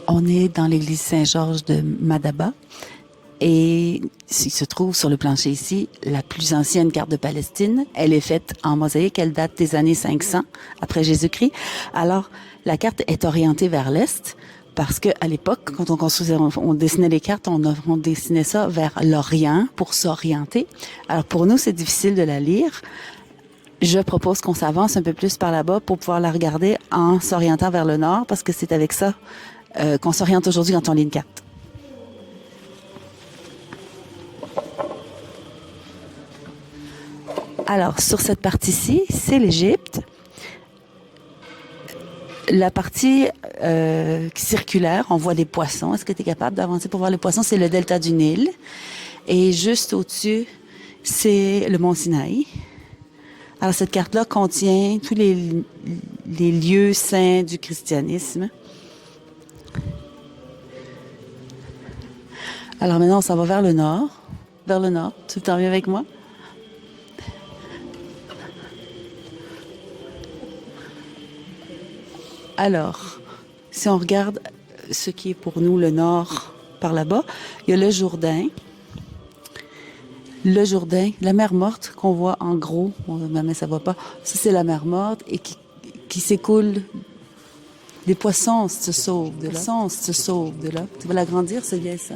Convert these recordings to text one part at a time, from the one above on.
On est dans l'église Saint-Georges de Madaba et il se trouve sur le plancher ici la plus ancienne carte de Palestine. Elle est faite en mosaïque, elle date des années 500 après Jésus-Christ. Alors, la carte est orientée vers l'est parce que à l'époque, quand on construisait, on dessinait les cartes, on dessinait ça vers l'Orient pour s'orienter. Alors pour nous, c'est difficile de la lire. Je propose qu'on s'avance un peu plus par là-bas pour pouvoir la regarder en s'orientant vers le nord parce que c'est avec ça qu'on s'oriente aujourd'hui quand on lit une carte. Alors, sur cette partie-ci, c'est l'Égypte. La partie circulaire, on voit des poissons. Est-ce que tu es capable d'avancer pour voir les poissons? C'est le delta du Nil. Et juste au-dessus, c'est le mont Sinaï. Alors, cette carte-là contient tous les lieux saints du christianisme. Alors maintenant, on s'en va vers le nord. Vers le nord. Tu t'en viens avec moi? Alors, si on regarde ce qui est pour nous le nord par là-bas, il y a le Jourdain. Le Jourdain, la mer morte qu'on voit en gros, mais ça va pas. Ça, c'est la mer morte et qui s'écoule. Les poissons se sauvent de là. Les poissons se sauvent de là. Tu vas l'agrandir, c'est bien ça.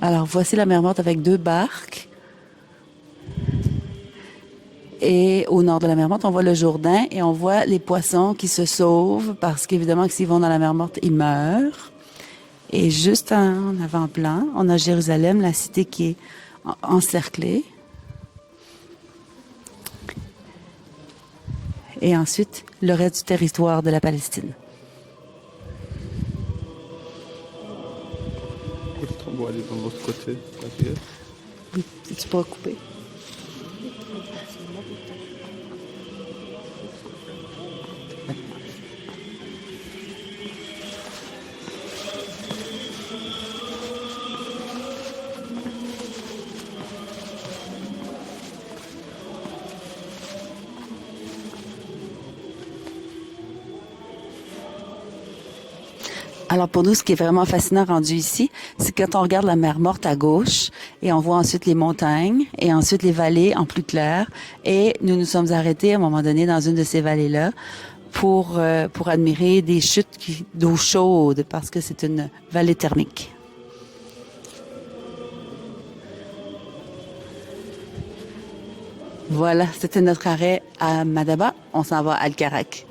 Alors, voici la mer morte avec deux barques. Et au nord de la mer morte, on voit le Jourdain et on voit les poissons qui se sauvent parce qu'évidemment que s'ils vont dans la mer morte, ils meurent. Et juste en avant-plan, on a Jérusalem, la cité qui est encerclée. Et ensuite, le reste du territoire de la Palestine. On va aller de l'autre côté. Oui, tu pourras couper. Alors pour nous, ce qui est vraiment fascinant rendu ici, c'est quand on regarde la mer morte à gauche et on voit ensuite les montagnes et ensuite les vallées en plus clair. Et nous nous sommes arrêtés à un moment donné dans une de ces vallées-là pour admirer des chutes d'eau chaude parce que c'est une vallée thermique. Voilà, c'était notre arrêt à Madaba. On s'en va à Al-Karak.